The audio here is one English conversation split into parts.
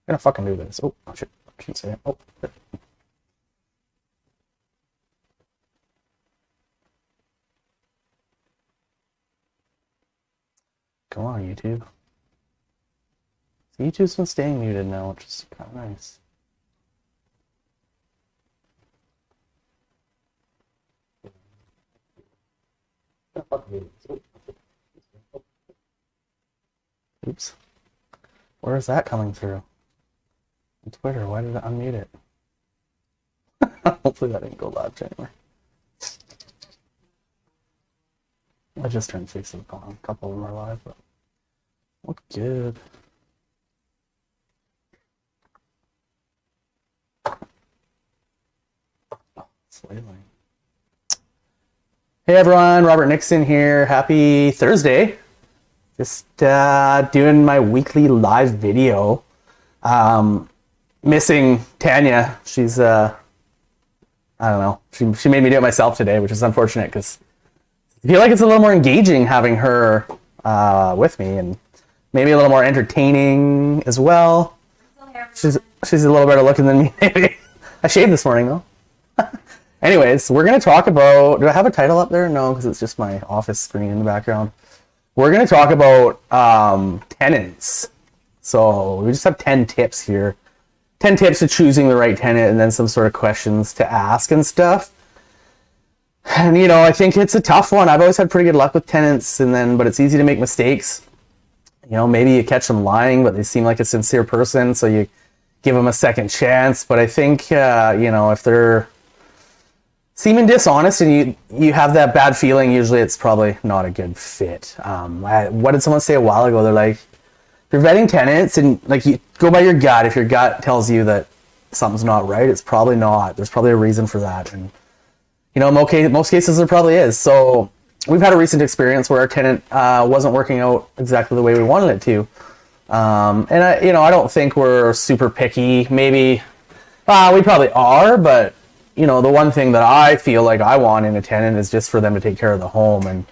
gonna fucking do this. Oh, shit. I shouldn't say it. Oh, shit. Go on, YouTube. So YouTube's been staying muted now, which is kind of nice. Oops. Where is that coming through? Twitter, why did it unmute it? Hopefully that didn't go live anywhere. I just turned Facebook on. A couple of them are live, but look good. Oh, flailing. Hey everyone, Robert Nixon here. Happy Thursday. Just doing my weekly live video. Missing Tanya. She's I don't know. She made me do it myself today, which is unfortunate because I feel like it's a little more engaging having her with me, and maybe a little more entertaining as well. She's a little better looking than me. Maybe. I shaved this morning though. Anyways, we're gonna talk about. Do I have a title up there? No, because it's just my office screen in the background. We're gonna talk about tenants. So we just have 10 tips here. 10 tips to choosing the right tenant, and then some sort of questions to ask and stuff. And you know, I think it's a tough one. I've always had pretty good luck with tenants, but it's easy to make mistakes. You know, maybe you catch them lying, but they seem like a sincere person, so you give them a second chance. But I think, you know, if they're seeming dishonest and you have that bad feeling, usually it's probably not a good fit. What did someone say a while ago? They're like, if you're vetting tenants and like you go by your gut, if your gut tells you that something's not right, it's probably not. There's probably a reason for that. And you know, in most cases there probably is. So we've had a recent experience where our tenant wasn't working out exactly the way we wanted it to. And I don't think we're super picky. Maybe we probably are, but you know, the one thing that I feel like I want in a tenant is just for them to take care of the home. And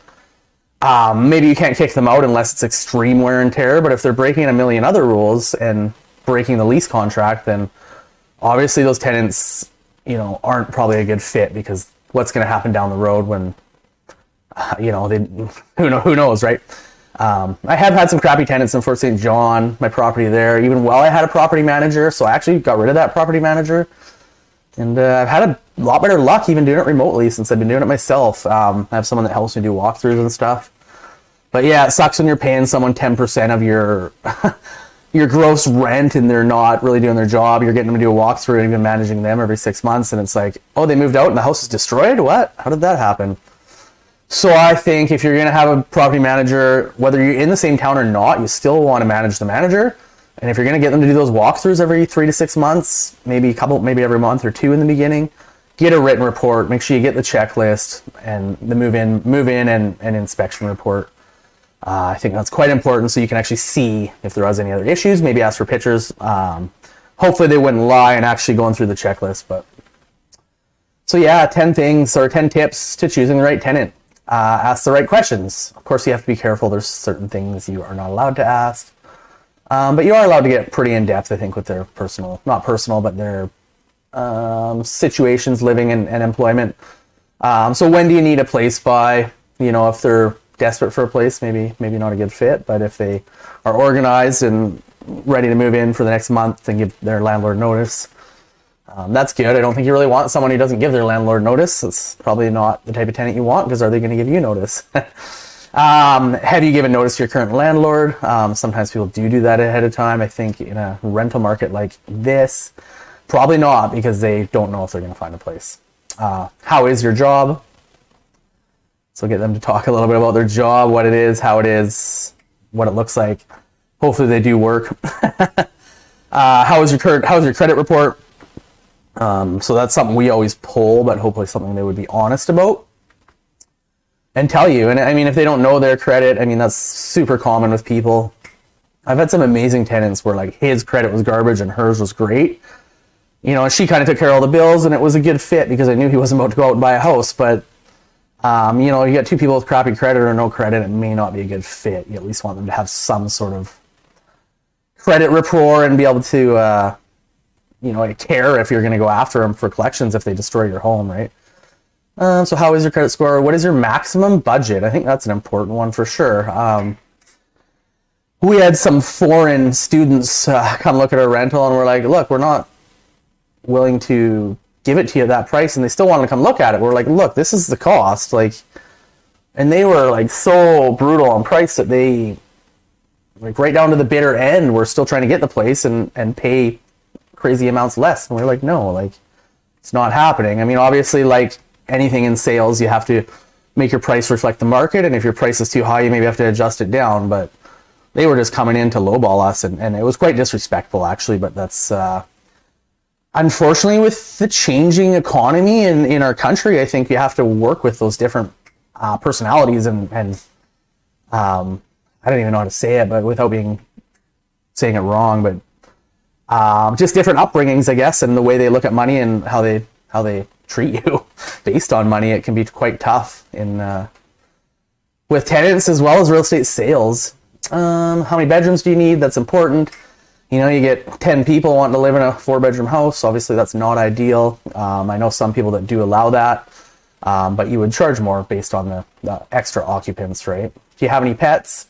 maybe you can't kick them out unless it's extreme wear and tear, but if they're breaking a million other rules and breaking the lease contract, then obviously those tenants, you know, aren't probably a good fit, because what's going to happen down the road when, you know, who knows, right? I have had some crappy tenants in Fort St. John, my property there, even while I had a property manager, so I actually got rid of that property manager. And I've had a lot better luck even doing it remotely since I've been doing it myself. I have someone that helps me do walkthroughs and stuff. But yeah, it sucks when you're paying someone 10% of your your gross rent and they're not really doing their job. You're getting them to do a walkthrough and even managing them every 6 months, and it's like, oh, they moved out and the house is destroyed? What? How did that happen? So I think if you're going to have a property manager, whether you're in the same town or not, you still want to manage the manager. And if you're going to get them to do those walkthroughs every 3 to 6 months, maybe every month or two in the beginning, get a written report. Make sure you get the checklist and the move in and inspection report. I think that's quite important, so you can actually see if there was any other issues. Maybe ask for pictures. Hopefully they wouldn't lie and actually going through the checklist. But so yeah, 10 things or 10 tips to choosing the right tenant. Ask the right questions. Of course, you have to be careful. There's certain things you are not allowed to ask. But you are allowed to get pretty in-depth, I think, with their not personal, but their situations, living and employment. So when do you need a place by? You know, if they're desperate for a place, maybe not a good fit. But if they are organized and ready to move in for the next month and give their landlord notice, that's good. I don't think you really want someone who doesn't give their landlord notice. It's probably not the type of tenant you want, because are they going to give you notice? Have you given notice to your current landlord? Sometimes people do that ahead of time. I think in a rental market like this, probably not, because they don't know if they're going to find a place. How is your job? So get them to talk a little bit about their job, what it is, how it is, what it looks like. Hopefully they do work. How's your credit report? So that's something we always pull, but hopefully something they would be honest about and tell you. And I mean, if they don't know their credit, I mean, that's super common with people. I've had some amazing tenants where like his credit was garbage and hers was great. You know, and she kind of took care of all the bills, and it was a good fit because I knew he wasn't about to go out and buy a house. But, you know, you got two people with crappy credit or no credit, it may not be a good fit. You at least want them to have some sort of credit rapport and be able to, care if you're going to go after them for collections if they destroy your home, right? So how is your credit score? What is your maximum budget? I think that's an important one for sure. We had some foreign students come look at our rental, and we're like, look, we're not willing to give it to you at that price, and they still wanted to come look at it. We're like, look, this is the cost, and they were like so brutal on price that they, like, right down to the bitter end, we're still trying to get the place and pay crazy amounts less. And we're like, no, like, it's not happening. I mean, obviously, like anything in sales, you have to make your price reflect the market, and if your price is too high, you maybe have to adjust it down. But they were just coming in to lowball us, and it was quite disrespectful, actually. But that's unfortunately, with the changing economy in our country, I think you have to work with those different personalities and I don't even know how to say it, but without saying it wrong, but just different upbringings, I guess, and the way they look at money and how they treat you based on money. It can be quite tough with tenants as well as real estate sales. How many bedrooms do you need? That's important. You get 10 people wanting to live in a 4-bedroom house. Obviously, that's not ideal. I know some people that do allow that, but you would charge more based on the extra occupants, right? Do you have any pets?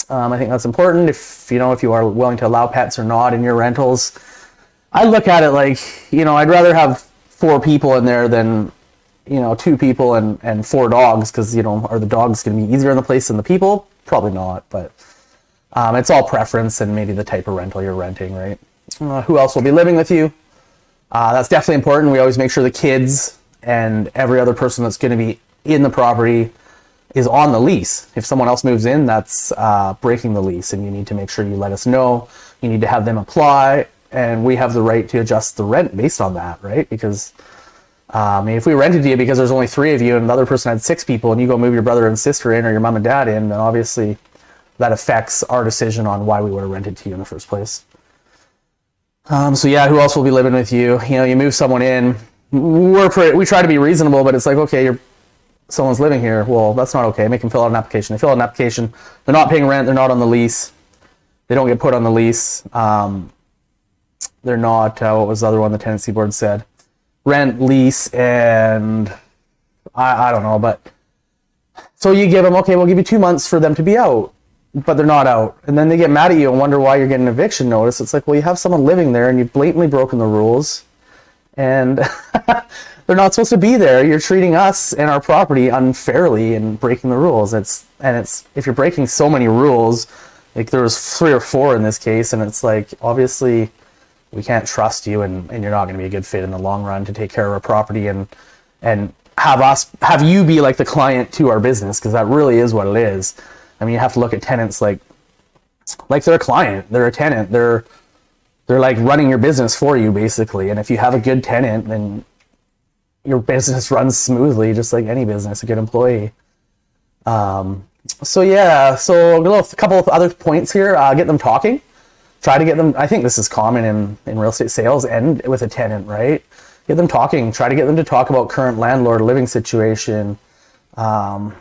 I think that's important. If you are willing to allow pets or not in your rentals. I look at it like, I'd rather have 4 people in there than, 2 people and 4 dogs, because, are the dogs going to be easier in the place than the people? Probably not, but it's all preference and maybe the type of rental you're renting, right? Who else will be living with you? That's definitely important. We always make sure the kids and every other person that's going to be in the property is on the lease. If someone else moves in, that's breaking the lease, and you need to make sure you let us know. You need to have them apply, and we have the right to adjust the rent based on that, right? Because if we rented to you because there's only 3 of you and the other person had 6 people, and you go move your brother and sister in or your mom and dad in, then obviously that affects our decision on why we would have rented to you in the first place. So yeah, who else will be living with you? You move someone in. We try to be reasonable, but it's like, okay, someone's living here. Well, that's not okay. Make them fill out an application. They fill out an application. They're not paying rent. They're not on the lease. They don't get put on the lease. They're not, what was the other one the tenancy board said? Rent, lease, and I don't know. But so you give them, okay, we'll give you 2 months for them to be out, but they're not out. And then they get mad at you and wonder why you're getting an eviction notice. It's like, well, you have someone living there and you've blatantly broken the rules, and they're not supposed to be there. You're treating us and our property unfairly and breaking the rules. It's if you're breaking so many rules, like there was 3 or 4 in this case, and it's like, obviously we can't trust you, and you're not going to be a good fit in the long run to take care of our property and have you be like the client to our business, because that really is what it is. I mean, you have to look at tenants like they're a client, they're a tenant, they're like running your business for you, basically. And if you have a good tenant, then your business runs smoothly, just like any business, a good employee. So yeah, a couple of other points here. Get them talking. Try to get them, I think this is common in real estate sales and with a tenant, right? Get them talking. Try to get them to talk about current landlord living situation. Get them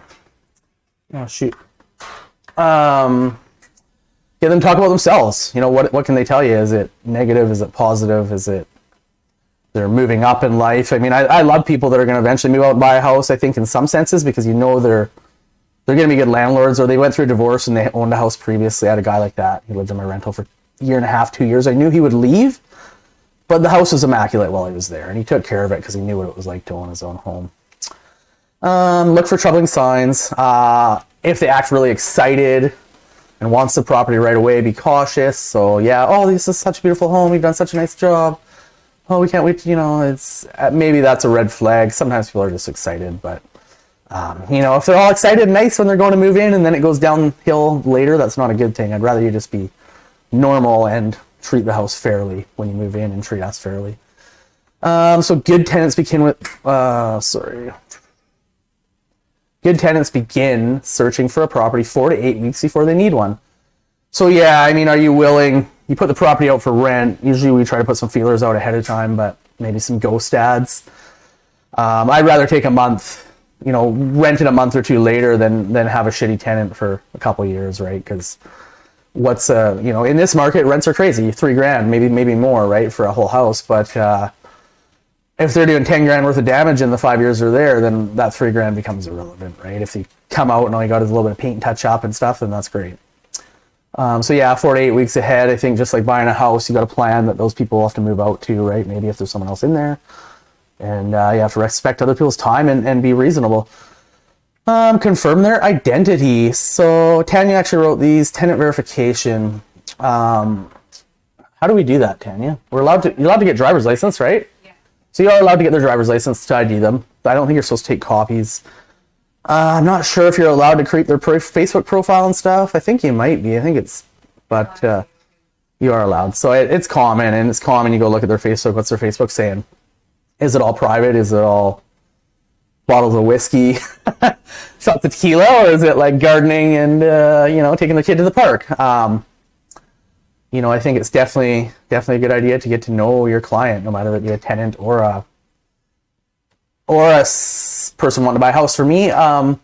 to talk about themselves. What can they tell you? Is it negative? Is it positive? Is it they're moving up in life? I mean, I love people that are going to eventually move out and buy a house, I think, in some senses, because they're going to be good landlords, or they went through a divorce and they owned a house previously. I had a guy like that. He lived in my rental for a year and a half, 2 years. I knew he would leave, but the house was immaculate while he was there, and he took care of it because he knew what it was like to own his own home. Look for troubling signs. If they act really excited and wants the property right away, be cautious. So yeah, oh, this is such a beautiful home. You've done such a nice job. Oh, we can't wait. It's maybe that's a red flag. Sometimes people are just excited, but if they're all excited and nice when they're going to move in and then it goes downhill later, that's not a good thing. I'd rather you just be normal and treat the house fairly when you move in and treat us fairly. So good tenants begin searching for a property 4 to 8 weeks before they need one. So yeah, I mean, are you willing? You put the property out for rent. Usually we try to put some feelers out ahead of time, but maybe some ghost ads. I'd rather take a month, rent it a month or 2 later than have a shitty tenant for a couple of years, right? Because what's in this market, rents are crazy, $3,000, maybe more, right, for a whole house. But if they're doing $10,000 worth of damage in the 5 years they're there, then that $3,000 becomes irrelevant, right? If you come out and all you got is a little bit of paint and touch up and stuff, then that's great. So yeah, 4 to 8 weeks ahead. I think just like buying a house, you got to plan that those people will have to move out too, right? Maybe if there's someone else in there, and you have to respect other people's time and be reasonable. Confirm their identity. So Tanya actually wrote these tenant verification. How do we do that, Tanya? You're allowed to get driver's license, right? Yeah. So you are allowed to get their driver's license to ID them. I don't think you're supposed to take copies. I'm not sure if you're allowed to create their Facebook profile and stuff. I think you might be. But you are allowed. So it's common, and it's common. You go look at their Facebook. What's their Facebook saying? Is it all private? Is it all bottles of whiskey, shots of tequila, or is it like gardening and taking the kid to the park? I think it's definitely a good idea to get to know your client, no matter if you're a tenant or a person wanting to buy a house. For me, I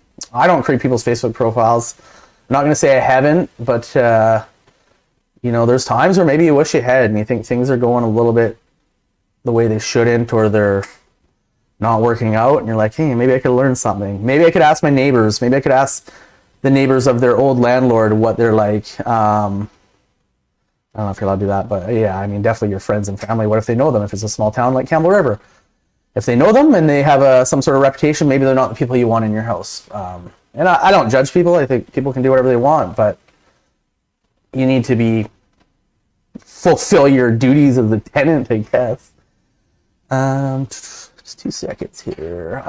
don't create people's Facebook profiles. I'm not going to say I haven't, but there's times where maybe you wish you had and you think things are going a little bit the way they shouldn't, or they're not working out, and you're like, hey, maybe I could learn something. Maybe I could ask my neighbors. Maybe I could ask the neighbors of their old landlord what they're like. I don't know if you're allowed to do that, but yeah, I mean, definitely your friends and family. What if they know them? If it's a small town like Campbell River, if they know them and they have some sort of reputation, maybe they're not the people you want in your house. And I don't judge people. I think people can do whatever they want, but you need to fulfill your duties as a tenant, I guess. Just 2 seconds here.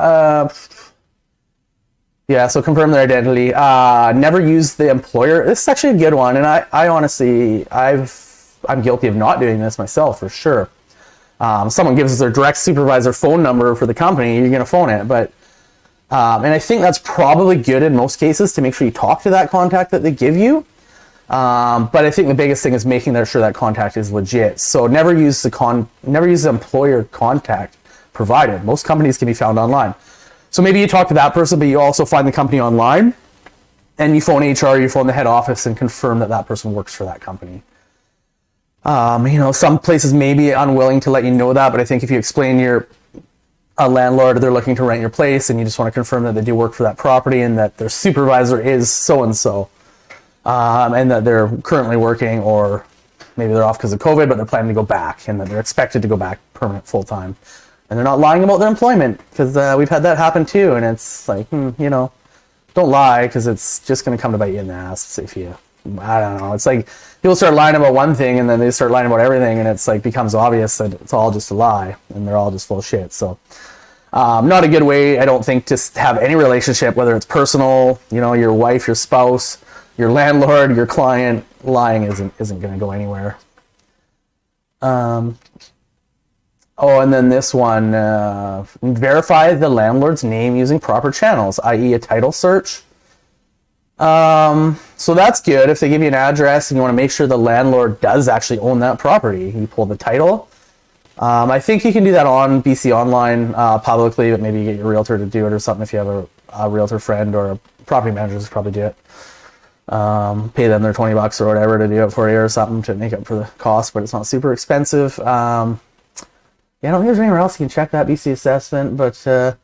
Yeah, so confirm their identity. Never use the employer. This is actually a good one, and I honestly, I'm guilty of not doing this myself for sure. Someone gives us their direct supervisor phone number for the company, you're going to phone it. But and I think that's probably good in most cases to make sure you talk to that contact that they give you. But I think the biggest thing is making sure that contact is legit. So never use the employer contact provided. Most companies can be found online. So maybe you talk to that person, but you also find the company online, and you phone HR, you phone the head office and confirm that person works for that company. Some places may be unwilling to let you know that, but I think if you explain you're a landlord, they're looking to rent your place, and you just want to confirm that they do work for that property and that their supervisor is so-and-so, and that they're currently working, or maybe they're off because of COVID, but they're planning to go back, and that they're expected to go back permanent full-time. And they're not lying about their employment, because we've had that happen too, and it's like, don't lie, because it's just going to come to bite you in the ass if you, I don't know. It's like people start lying about one thing, and then they start lying about everything, and it's like becomes obvious that it's all just a lie, and they're all just full of shit. So not a good way, I don't think, to have any relationship, whether it's personal, your wife, your spouse, your landlord, your client. Lying isn't going to go anywhere. And then this one, verify the landlord's name using proper channels, i.e. a title search. So that's good. If they give you an address and you want to make sure the landlord does actually own that property, you pull the title. I think you can do that on BC Online publicly, but maybe you get your realtor to do it or something if you have a realtor friend, or a property manager to probably do it. Pay them their $20 or whatever to do it for you or something to make up for the cost, but it's not super expensive. I don't think there's anywhere else you can check that BC assessment, but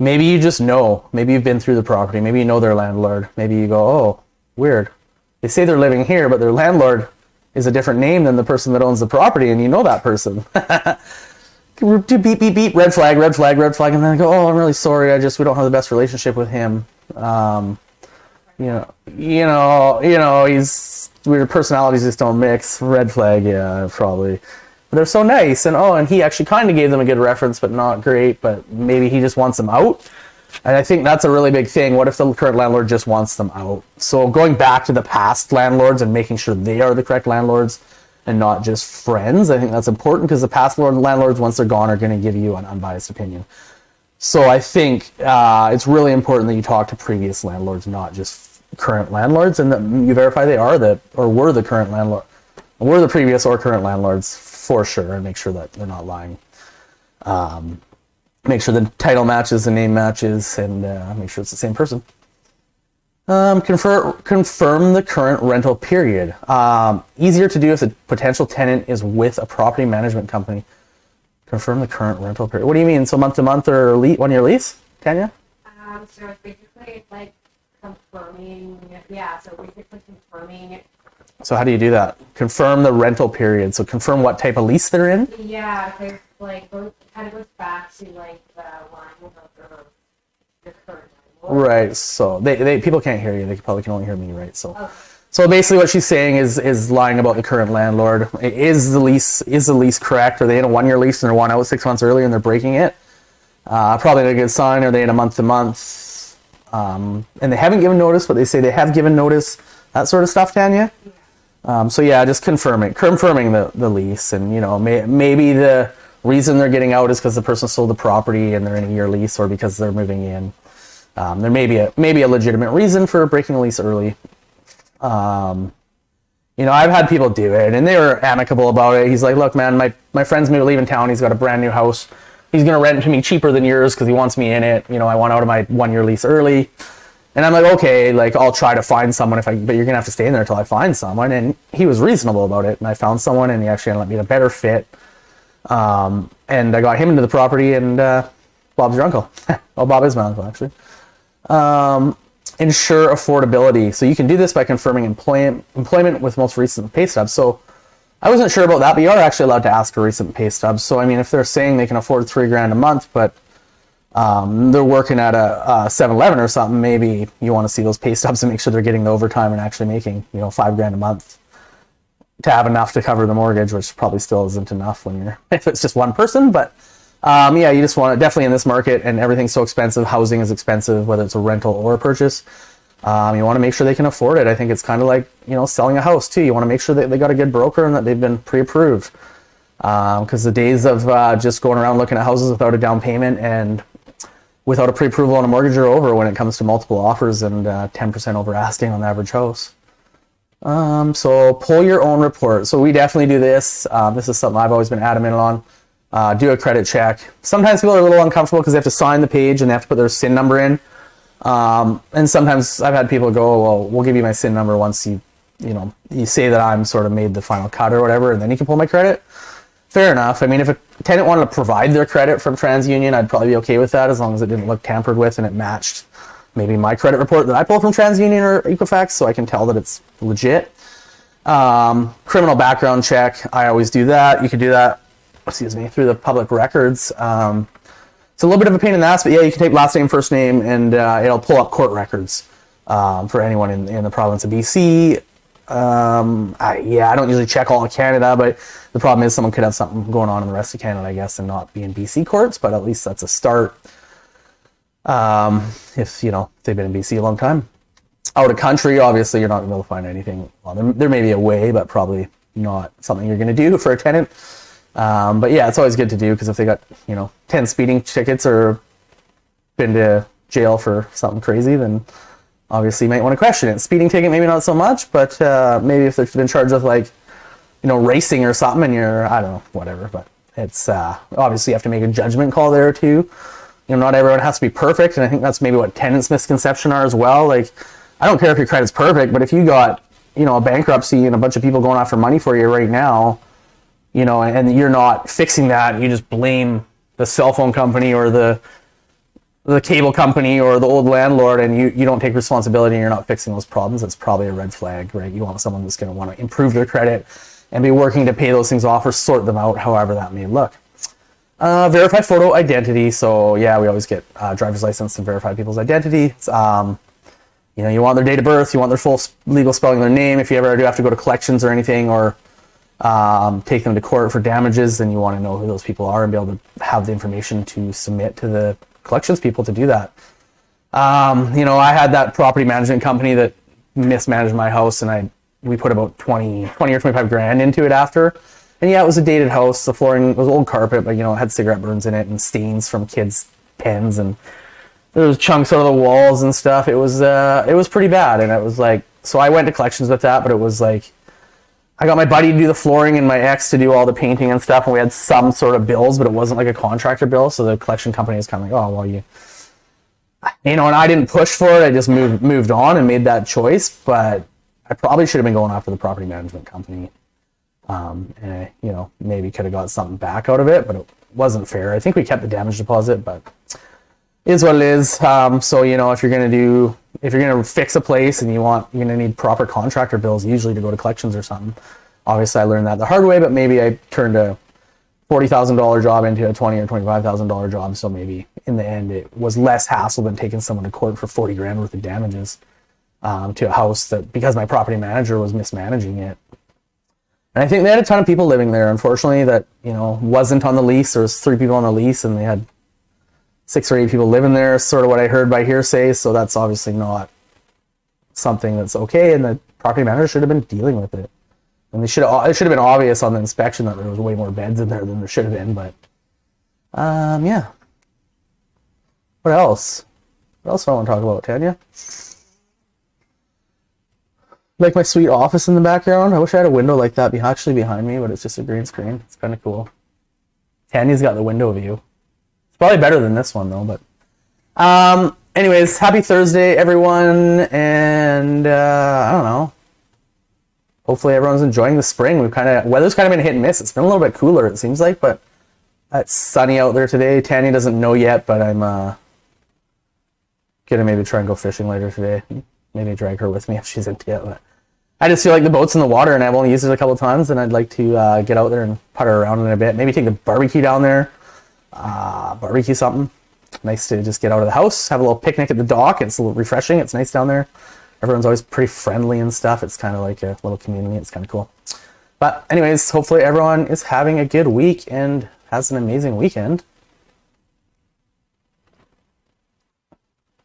maybe you just know. Maybe you've been through the property. Maybe you know their landlord. Maybe you go, oh, weird. They say they're living here, but their landlord is a different name than the person that owns the property, and you know that person. Beep, beep, beep, red flag, red flag, red flag, and then I go, oh, I'm really sorry. We don't have the best relationship with him. Weird personalities just don't mix. Red flag, yeah, probably. They're so nice, and he actually kind of gave them a good reference, but not great, but maybe he just wants them out. And I think that's a really big thing. What if the current landlord just wants them out? So going back to the past landlords and making sure they are the correct landlords and not just friends, I think that's important, because the past landlords, once they're gone, are going to give you an unbiased opinion. So I think it's really important that you talk to previous landlords, not just current landlords, and that you verify they are were the current landlord, were the previous or current landlords for sure, and make sure that they're not lying. Make sure the title matches, the name matches, and make sure it's the same person. Confirm the current rental period. Easier to do if the potential tenant is with a property management company. Confirm the current rental period. What do you mean? So month to month or 1 year lease, Tanya? So it's basically like confirming, yeah, so basically confirming. So how do you do that? Confirm the rental period. So confirm what type of lease they're in? Yeah, because like it kind of goes back to like the line of the current. Right. So they people can't hear you. They probably can only hear me, right? So Okay. so basically what she's saying is lying about the current landlord. Is the lease correct? Are they in a 1 year lease and they're one out 6 months earlier and they're breaking it? Probably not a good sign. Are they in a month to month? And they haven't given notice, but they say they have given notice. That sort of stuff, Tanya. So yeah, just confirming the lease, and maybe the reason they're getting out is because the person sold the property and they're in a year lease, or because they're moving in. There may be a legitimate reason for breaking the lease early. I've had people do it, and they were amicable about it. He's like, "Look, man, my friend's leaving town. He's got a brand new house. He's gonna rent it to me cheaper than yours because he wants me in it. I want out of my 1 year lease early." And I'm like, okay, like I'll try to find someone but you're gonna have to stay in there until I find someone. And he was reasonable about it, and I found someone, and he actually ended up being a better fit. And I got him into the property, and Bob's your uncle. Well, Bob is my uncle, actually. Ensure affordability. So you can do this by confirming employment with most recent pay stubs. So I wasn't sure about that, but you are actually allowed to ask for recent pay stubs. So I mean, if they're saying they can afford $3,000 a month, but they're working at a 7-Eleven or something, maybe you want to see those pay stubs and make sure they're getting the overtime and actually making $5,000 a month to have enough to cover the mortgage, which probably still isn't enough if it's just one person. But yeah, you just want to, definitely in this market, and everything's so expensive, housing is expensive, whether it's a rental or a purchase. You want to make sure they can afford it. I think it's kind of like selling a house too. You want to make sure that they got a good broker and that they've been pre-approved, because the days of just going around looking at houses without a down payment and without a pre-approval on a mortgage are over when it comes to multiple offers and 10% over asking on the average house. So pull your own report. So we definitely do this. This is something I've always been adamant on. Do a credit check. Sometimes people are a little uncomfortable because they have to sign the page and they have to put their SIN number in. And sometimes I've had people go, well, we'll give you my SIN number once you say that I'm sort of made the final cut or whatever, and then you can pull my credit. Fair enough. I mean, if a tenant wanted to provide their credit from TransUnion, I'd probably be okay with that, as long as it didn't look tampered with and it matched maybe my credit report that I pull from TransUnion or Equifax, so I can tell that it's legit. Criminal background check, I always do that. You could do that, through the public records. It's a little bit of a pain in the ass, but yeah, you can take last name, first name, and it'll pull up court records for anyone in the province of BC. I don't usually check all of Canada, but the problem is someone could have something going on in the rest of Canada, I guess, and not be in BC courts, but at least that's a start. If they've been in BC a long time. Out of country, obviously you're not going to be able to find anything. Well, there may be a way, but probably not something you're going to do for a tenant. But yeah, it's always good to do, because if they got 10 speeding tickets or been to jail for something crazy, then obviously you might want to question it. Speeding ticket, maybe not so much, but maybe if they've been charged with racing or something, and I don't know, whatever. But it's obviously you have to make a judgment call there too. Not everyone has to be perfect, and I think that's maybe what tenants' misconception are as well. Like, I don't care if your credit's perfect, but if you got a bankruptcy and a bunch of people going after money for you right now, and you're not fixing that, you just blame the cell phone company or the cable company or the old landlord, and you don't take responsibility and you're not fixing those problems, that's probably a red flag, right? You want someone that's going to want to improve their credit and be working to pay those things off or sort them out, however that may look. Verify photo identity. So yeah, we always get driver's license and verify people's identity. You want their date of birth, you want their full legal spelling of their name. If you ever do have to go to collections or anything, or take them to court for damages, then you want to know who those people are and be able to have the information to submit to the collections people to do that. I had that property management company that mismanaged my house, and we put about 20 or 25 grand into it after. And yeah, it was a dated house. The flooring was old carpet, but it had cigarette burns in it and stains from kids' pens, and there was chunks out of the walls and stuff. It was pretty bad, and it was like, so I went to collections with that, but it was like, I got my buddy to do the flooring and my ex to do all the painting and stuff, and we had some sort of bills, but it wasn't like a contractor bill, so the collection company was kind of like, oh, well, you know, and I didn't push for it. I just moved on and made that choice. But I probably should have been going after the property management company. And I, you know, maybe could have got something back out of it, but it wasn't fair. I think we kept the damage deposit, but it is what it is. So, you know, if you're going to fix a place and you're going to need proper contractor bills, usually to go to collections or something. Obviously I learned that the hard way, but maybe I turned a $40,000 job into a $20,000 or $25,000 job. So maybe in the end it was less hassle than taking someone to court for 40 grand worth of damages, to a house that, because my property manager was mismanaging it. And I think they had a ton of people living there, unfortunately, that, you know, wasn't on the lease. There was 3 people on the lease and they had 6 or 8 people living there, sort of what I heard by hearsay. So that's obviously not something that's okay. And the property manager should have been dealing with it. And it should have been obvious on the inspection that there was way more beds in there than there should have been. But, yeah. What else? What else do I want to talk about, Tanya? Like my sweet office in the background. I wish I had a window like that actually behind me, but it's just a green screen. It's kind of cool. Tanya's got the window view. It's probably better than this one though, but anyways, happy Thursday everyone, and I don't know. Hopefully everyone's enjoying the spring. Weather's kind of been hit and miss. It's been a little bit cooler, it seems like, but it's sunny out there today. Tanya doesn't know yet, but I'm gonna maybe try and go fishing later today. Maybe drag her with me if she's into it. But I just feel like the boat's in the water and I've only used it a couple of times, and I'd like to get out there and putter around in a bit. Maybe take the barbecue down there, barbecue something. Nice to just get out of the house, have a little picnic at the dock. It's a little refreshing. It's nice down there. Everyone's always pretty friendly and stuff. It's kind of like a little community. It's kind of cool. But anyways, hopefully everyone is having a good week and has an amazing weekend.